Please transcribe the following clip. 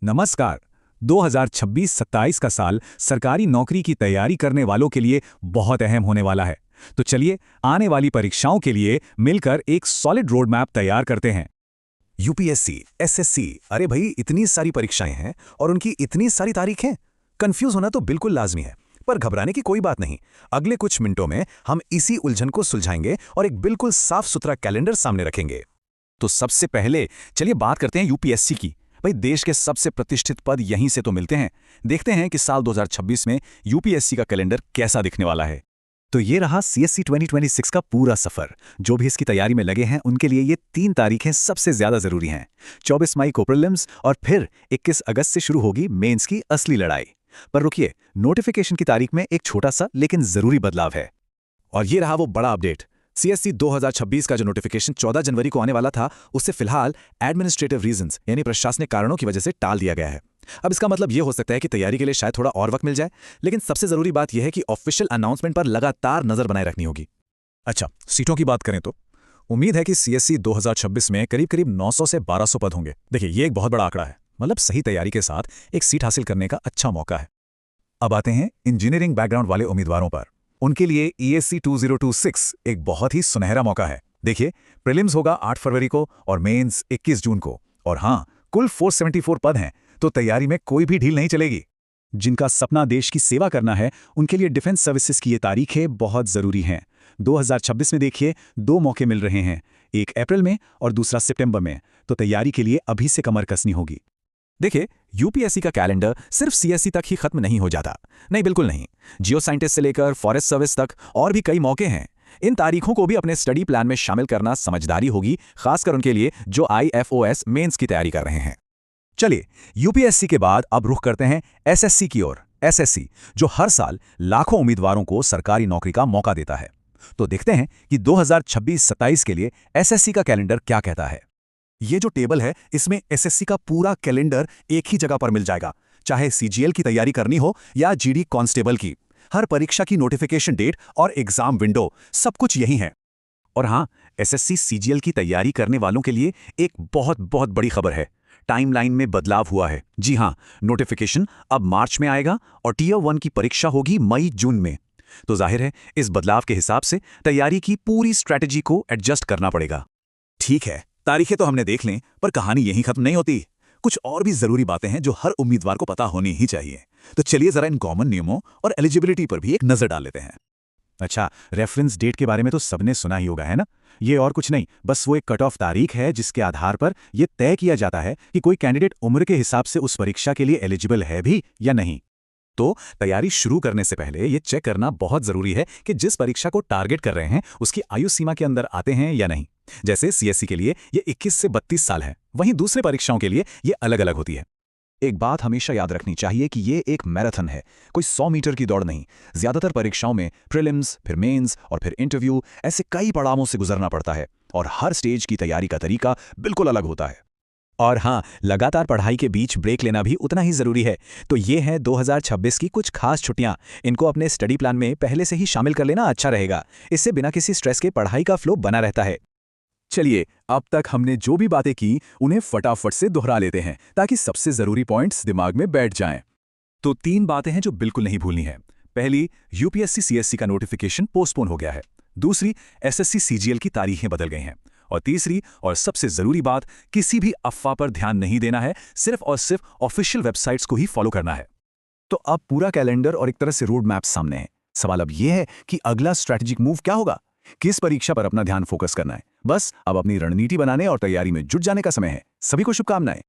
नमस्कार। 2026-27 का साल सरकारी नौकरी की तैयारी करने वालों के लिए बहुत अहम होने वाला है। तो चलिए आने वाली परीक्षाओं के लिए मिलकर एक सॉलिड रोड मैप तैयार करते हैं। यूपीएससी, एसएससी, अरे भाई इतनी सारी परीक्षाएं हैं और उनकी इतनी सारी तारीखें। कंफ्यूज होना तो बिल्कुल लाजमी है, पर घबराने की कोई बात नहीं। अगले कुछ मिनटों में हम इसी उलझन को सुलझाएंगे और एक बिल्कुल साफ सुथरा कैलेंडर सामने रखेंगे। तो सबसे पहले चलिए बात करते हैं यूपीएससी की। भाई देश के सबसे प्रतिष्ठित पद यहीं से तो मिलते हैं। देखते हैं कि साल 2026 में यूपीएससी का कैलेंडर कैसा दिखने वाला है। तो ये रहा सीएससी 2026 का पूरा सफर। जो भी इसकी तैयारी में लगे हैं उनके लिए ये 3 तारीखें सबसे ज्यादा जरूरी हैं। 24 मई को प्रीलिम्स और फिर 21 अगस्त से शुरू होगी मेंस की असली लड़ाई। पर रुकिए, नोटिफिकेशन की तारीख में एक छोटा सा लेकिन जरूरी बदलाव है। और ये रहा वो बड़ा अपडेट। सीएससी 2026 का जो नोटिफिकेशन 14 जनवरी को आने वाला था, उसे फिलहाल एडमिनिस्ट्रेटिव रीजंस यानी प्रशासनिक कारणों की वजह से टाल दिया गया है। अब इसका मतलब ये हो सकता है कि तैयारी के लिए शायद थोड़ा और वक्त मिल जाए, लेकिन सबसे जरूरी बात यह है कि ऑफिशियल अनाउंसमेंट पर लगातार नजर बनाए रखनी होगी। अच्छा, सीटों की बात करें तो उम्मीद है कि सीएससी 2026 में करीब करीब 900 से 1200 पद होंगे। देखिए, ये एक बहुत बड़ा आंकड़ा है, मतलब सही तैयारी के साथ एक सीट हासिल करने का अच्छा मौका है। अब आते हैं इंजीनियरिंग बैकग्राउंड वाले उम्मीदवारों पर। उनके लिए ईएससी 2026 एक बहुत ही सुनहरा मौका है। देखिए, प्रीलिम्स होगा 8 फरवरी को और मेंस 21 जून को। और हाँ, कुल 474 पद हैं, तो तैयारी में कोई भी ढील नहीं चलेगी। जिनका सपना देश की सेवा करना है, उनके लिए डिफेंस सर्विसेज की ये तारीखें बहुत जरूरी हैं। 2026 में देखिए 2 मौके मिल रहे हैं, एक अप्रैल में और दूसरा सितंबर में। तो तैयारी के लिए अभी से कमर कसनी होगी। देखिए, यूपीएससी का कैलेंडर सिर्फ सीएससी तक ही खत्म नहीं हो जाता। नहीं, बिल्कुल नहीं। जियो साइंटिस्ट से लेकर फॉरेस्ट सर्विस तक और भी कई मौके हैं। इन तारीखों को भी अपने स्टडी प्लान में शामिल करना समझदारी होगी, खासकर उनके लिए जो आईएफओएस मेंस की तैयारी कर रहे हैं। चलिए, यूपीएससी के बाद अब रुख करते हैं एसएससी की ओर। एसएससी जो हर साल लाखों उम्मीदवारों को सरकारी नौकरी का मौका देता है। तो देखते हैं कि 2026-27 के लिए एसएससी का कैलेंडर क्या कहता है। ये जो टेबल है, इसमें एसएससी का पूरा कैलेंडर एक ही जगह पर मिल जाएगा। चाहे सीजीएल की तैयारी करनी हो या जीडी कांस्टेबल की, हर परीक्षा की नोटिफिकेशन डेट और एग्जाम विंडो, सब कुछ यही है। और हाँ, एसएससी सीजीएल की तैयारी करने वालों के लिए एक बहुत बहुत बड़ी खबर है। टाइमलाइन में बदलाव हुआ है। जी हाँ, नोटिफिकेशन अब मार्च में आएगा और टियर 1 की परीक्षा होगी मई जून में। तो जाहिर है, इस बदलाव के हिसाब से तैयारी की पूरी स्ट्रैटेजी को एडजस्ट करना पड़ेगा। ठीक है, तारीखें तो हमने देख लें, पर कहानी यहीं खत्म नहीं होती। कुछ और भी जरूरी बातें हैं जो हर उम्मीदवार को पता होनी ही चाहिए। तो चलिए जरा इन कॉमन नियमों और एलिजिबिलिटी पर भी एक नजर डाल लेते हैं। अच्छा, रेफरेंस डेट के बारे में तो सबने सुना ही होगा, है ना? ये और कुछ नहीं, बस वो एक कट ऑफ तारीख है जिसके आधार पर यह तय किया जाता है कि कोई कैंडिडेट उम्र के हिसाब से उस परीक्षा के लिए एलिजिबल है भी या नहीं। तो तैयारी शुरू करने से पहले यह चेक करना बहुत जरूरी है कि जिस परीक्षा को टारगेट कर रहे हैं उसकी आयु सीमा के अंदर आते हैं या नहीं। जैसे सीएससी के लिए ये 21 से 32 साल है, वहीं दूसरे परीक्षाओं के लिए ये अलग अलग होती है। एक बात हमेशा याद रखनी चाहिए कि ये एक मैराथन है, कोई 100 मीटर की दौड़ नहीं। ज्यादातर परीक्षाओं में प्रीलिम्स, फिर मेंस और फिर इंटरव्यू, ऐसे कई पड़ावों से गुजरना पड़ता है और हर स्टेज की तैयारी का तरीका बिल्कुल अलग होता है। और हाँ, लगातार पढ़ाई के बीच ब्रेक लेना भी उतना ही जरूरी है। तो ये है 2026 की कुछ खास छुट्टियां। इनको अपने स्टडी प्लान में पहले से ही शामिल कर लेना अच्छा रहेगा। इससे बिना किसी स्ट्रेस के पढ़ाई का फ्लो बना रहता है। चलिए, अब तक हमने जो भी बातें की उन्हें फटाफट से दोहरा लेते हैं ताकि सबसे जरूरी पॉइंट्स दिमाग में बैठ जाएं। तो 3 बातें हैं जो बिल्कुल नहीं भूलनी है। पहली, यूपीएससी सीएससी का नोटिफिकेशन पोस्टपोन हो गया है। दूसरी, एसएससी सीजीएल की तारीखें बदल गई हैं। और तीसरी और सबसे जरूरी बात, किसी भी अफवाह पर ध्यान नहीं देना है, सिर्फ और सिर्फ ऑफिशियल वेबसाइट्स को ही फॉलो करना है। तो अब पूरा कैलेंडर और एक तरह से रोड मैप सामने है। सवाल अब यह है कि अगला स्ट्रैटेजिक मूव क्या होगा, किस परीक्षा पर अपना ध्यान फोकस करना है। बस अब अपनी रणनीति बनाने और तैयारी में जुट जाने का समय है। सभी को शुभकामनाएं।